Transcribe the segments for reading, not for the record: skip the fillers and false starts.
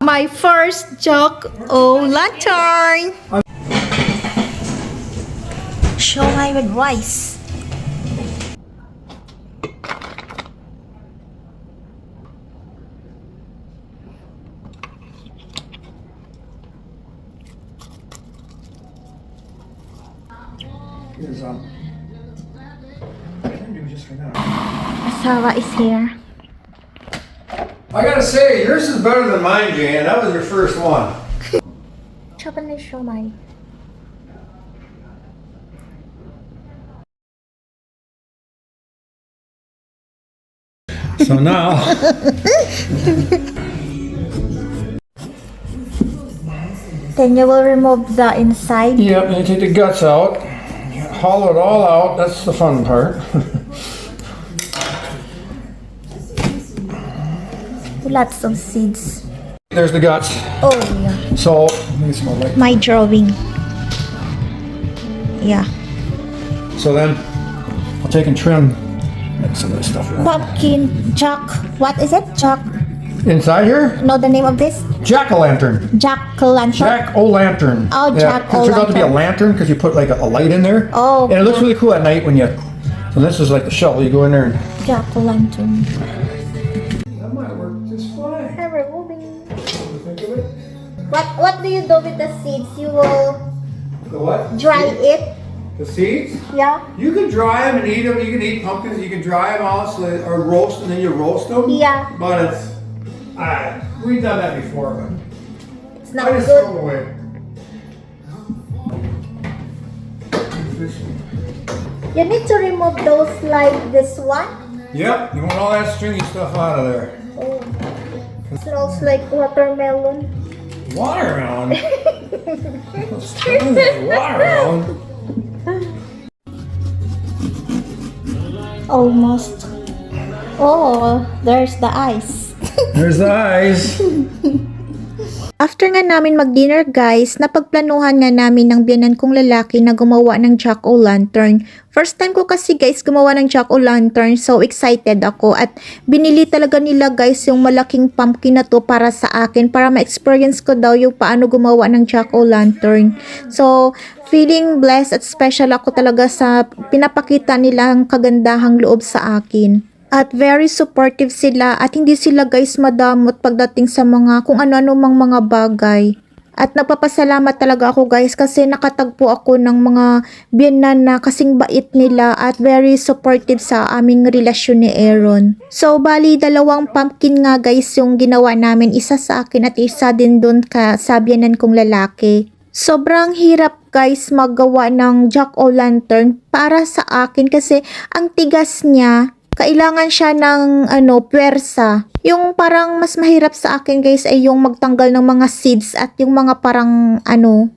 My first jack-o'-lantern. Shumai with rice. Sarah is here. I gotta say, yours is better than mine, Jane. That was your first one. Japanese shumai. So now, Then you will remove the inside. yep, and you take the guts out, you hollow it all out. That's the fun part. Lots of seeds. There's the guts. Oh yeah. So, let me smell like. My drawing. Yeah. So then, I'll take and trim some of this stuff. Pumpkin jack. What is it? Jack. Inside here, Know the name of this? jack-o'-lantern. Jack-o'-lantern. Jack-o'-lantern. Oh, Yeah, it turns out to be a jack-o'-lantern. lantern because you put like a light in there. Oh, And it looks really cool at night when you. So this is like the shovel. You go in there and. Jack-o'-lantern. That might work just fine. I'm removing. Think of it. What do you do with the seeds? You will The what? dry it. The seeds? Yeah. You can dry them and eat them. You can eat pumpkins. You can dry them all, or roast, and then you roast them. Yeah. But it's, we've done that before, but It's I not just throw good. them away. You need to remove those like this one. Yep, you want all that stringy stuff out of there. Oh. Smells like watermelon. Watermelon. Watermelon. Almost. Oh, there's the ice. There's the eyes. After nga namin mag-dinner guys, napagplanuhan nga namin ng biyanan kong lalaki na gumawa ng jack-o'-lantern. First time ko kasi guys gumawa ng jack-o'-lantern, so excited ako at binili talaga nila guys yung malaking pumpkin na to para sa akin para ma-experience ko daw yung paano gumawa ng jack-o'-lantern. So, feeling blessed at special ako talaga sa pinapakita nilang kagandahang loob sa akin. At very supportive sila at hindi sila guys madamot pagdating sa mga kung ano-ano mang mga bagay. At napapasalamat talaga ako guys kasi nakatagpo ako ng mga biyenan na kasing bait nila at very supportive sa aming relasyon ni Aaron. So bali dalawang pumpkin nga guys yung ginawa namin, isa sa akin at isa din dun sa biyenan kong lalaki. Sobrang hirap guys magawa ng jack-o'-lantern para sa akin kasi ang tigas niya. Kailangan siya ng puwersa. Yung parang mas mahirap sa akin guys ay yung magtanggal ng mga seeds at yung mga parang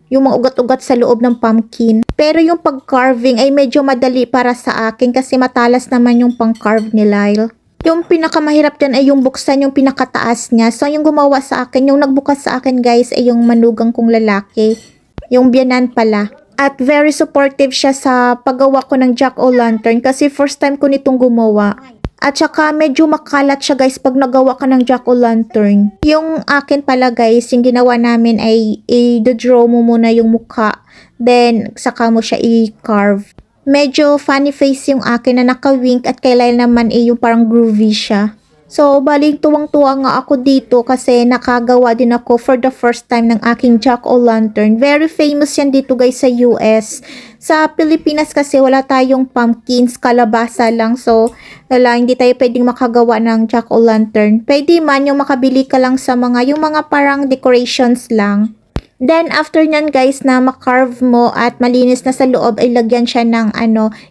yung mga ugat-ugat sa loob ng pumpkin. Pero yung pag-carving ay medyo madali para sa akin kasi matalas naman yung pang-carve ni Lyle. Yung pinakamahirap dyan ay yung buksan yung pinakataas niya. So yung gumawa sa akin, yung nagbukas sa akin guys ay yung manugang kong lalaki. Yung biyanan pala. At very supportive siya sa paggawa ko ng jack-o'-lantern kasi first time ko nitong gumawa. At saka medyo makalat siya guys pag nagawa ka ng jack-o'-lantern. Yung akin pala guys, yung ginawa namin ay i-draw mo muna yung mukha. Then saka mo siya i-carve. Medyo funny face yung akin na naka-wink at kay Lyle naman yung parang groovy siya. So, bali tuwang-tuwa nga ako dito kasi nakagawa din ako for the first time ng aking jack-o'-lantern. Very famous yan dito guys sa US. Sa Pilipinas kasi wala tayong pumpkins, kalabasa lang. So, hindi tayo pwedeng makagawa ng jack-o'-lantern. Pwede man yung makabili ka lang sa yung mga parang decorations lang. Then, after nyan guys na makarve mo at malinis na sa loob ay lagyan siya ng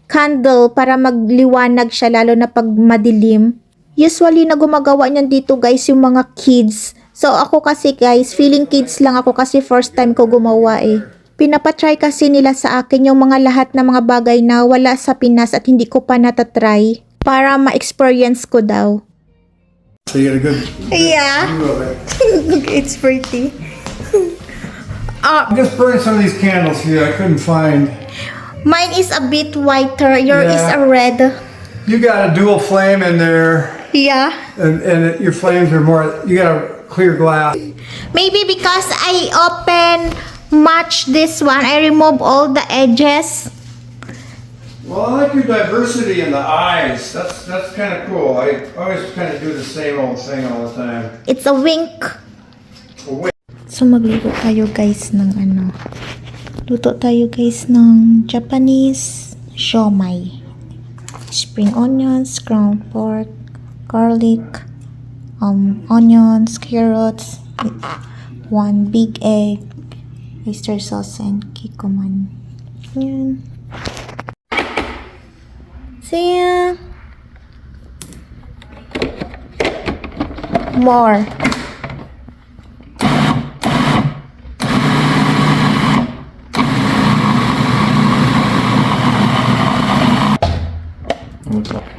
candle para magliwanag siya lalo na pag madilim. Usually na gumagawa niyan dito guys yung mga kids. So ako kasi guys, feeling kids lang ako kasi first time ko gumawa Pinapatry kasi nila sa akin yung mga lahat na mga bagay na wala sa Pinas at hindi ko pa natatry para ma-experience ko daw. So you got a good Yeah. view of it. It's pretty. I just burned some of these candles here. I couldn't find. Mine is a bit whiter. Yours is Yeah. a red. You got a dual flame in there. Yeah. and your flames are more. You got a clear glass. Maybe because I open much this one, I remove all the edges. Well, I like your diversity in the eyes. That's kind of cool. I always kind of do the same old thing all the time. It's a wink. Oh, wait. So magluluto tayo guys ng ano. Luto tayo guys ng Japanese shumai. Spring onions, ground pork, garlic, onions, carrots, one big egg, oyster sauce, and kikoman. Yan. See ya. More.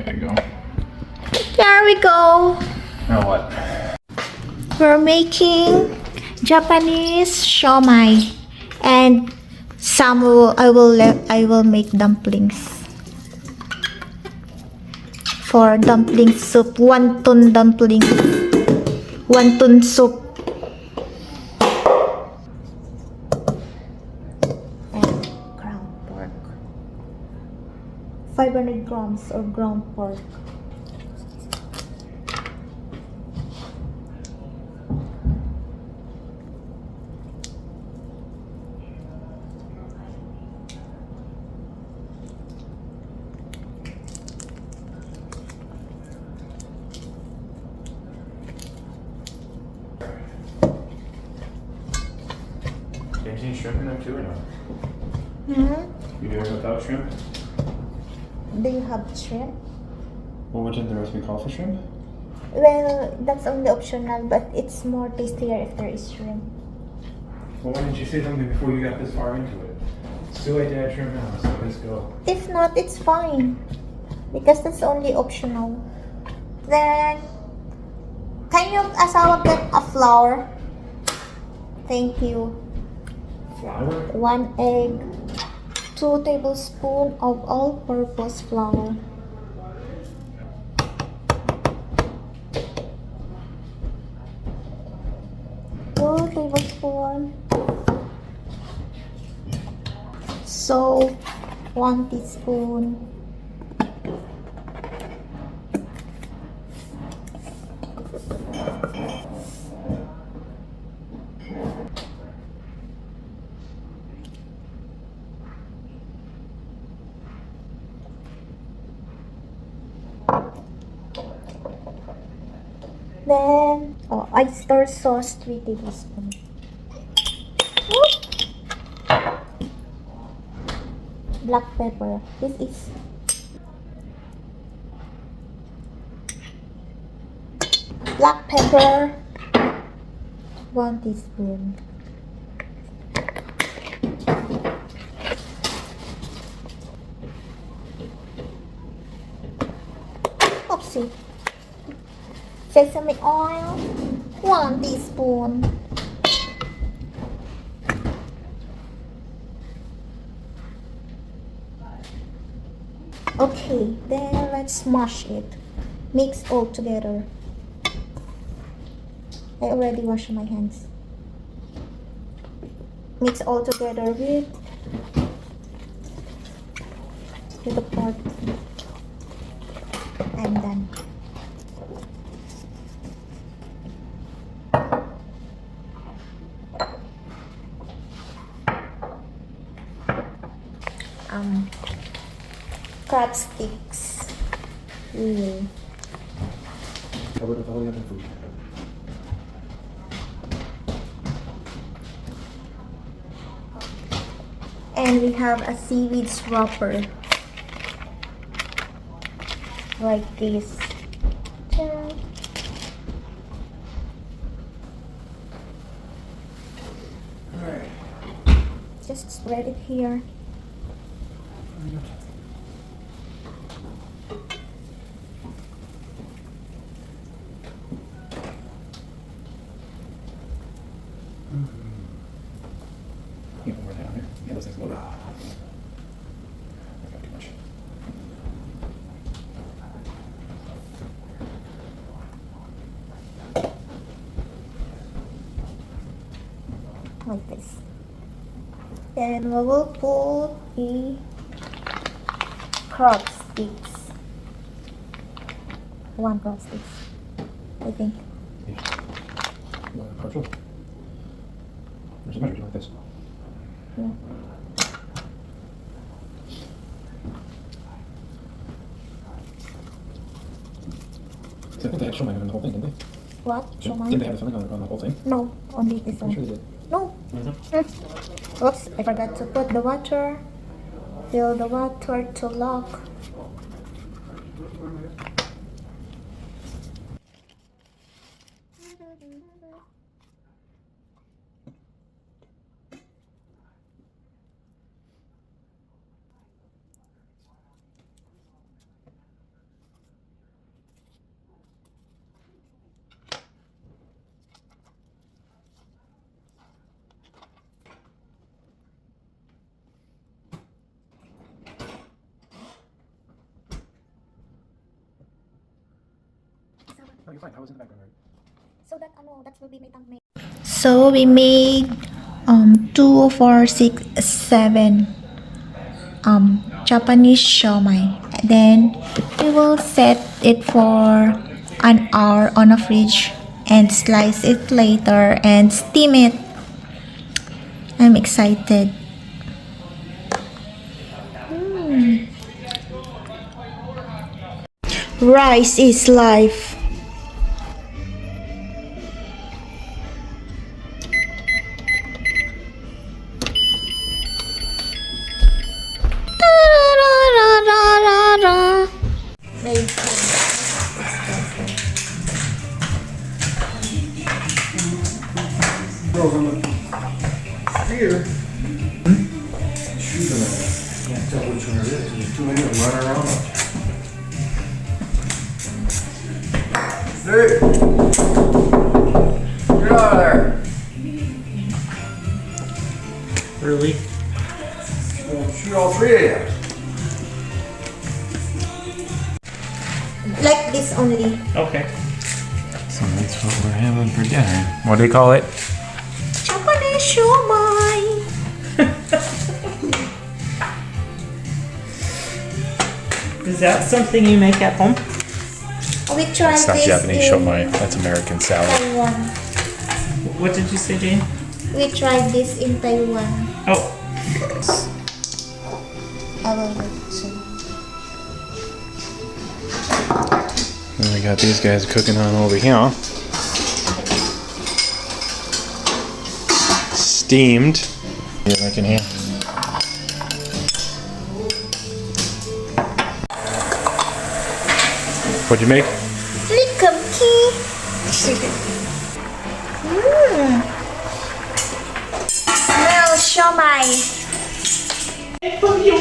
There you go. There we go. Now what? We're making Japanese shumai, and I will make dumplings. For dumpling soup, 1 ton dumpling, 1 ton soup. And ground pork, 500 grams of ground pork. James, you need shrimp in there too or no? You doing it without shrimp? Do you have shrimp? Well, what did the recipe call for shrimp? Well, that's only optional, but it's more tastier if there is shrimp. Well, why didn't you say something before you got this far into it? It's too late to add shrimp now, so let's go. If not, it's fine. Because that's only optional. Then, can you asawa get a flour? Thank you. Flour? 1 egg, 2 tablespoons of all-purpose flour. Two tablespoons. Salt, 1 teaspoon. Then, oyster sauce, 3 tablespoons. Black pepper. This is black pepper, 1 teaspoon. Oopsie. Sesame oil, 1 teaspoon. Okay, then let's mash it. Mix all together. I already washed my hands. Mix all together with the pork. I'm done. Crab sticks. Cover it with all the other food. And we have a seaweed wrapper. Like this. Ta-da. Alright. Just spread it here. You know, more down here. Yeah, those things go down. That's not too much. like this. Then we will put the crab sticks. One crab sticks, I think. Partial. There's a measure like this. Yeah. I think they had shumai on the whole thing, didn't they? What? Didn't they Shumai? have the filling on the whole thing? No, only this I'm sure one. they did. No. Oops, I forgot to put the water. Fill the water to lock. No, you're fine. I was in the background, right? So that will be my thumbnail. So we made 2, 4, 6, 7 Japanese shumai. Then we will set it for an hour on a fridge and slice it later and steam it. I'm excited. Rice is life. Here. Shoot them at it. Can't tell which one it is. There's too many of them running around. Hey! Get out of there! Really? Well, shoot all 3 of you. Like this only. Okay. So that's what we're having for dinner. What do they call it? Japanese shumai. Is that something you make at home? We tried It's not this Japanese in shumai. That's American salad. Taiwan. What did you say, Jane? We tried this in Taiwan. Oh, I love it too. And we got these guys cooking on over here. Steamed. You like in here? What'd you make? Likumki. Smell shumai. put you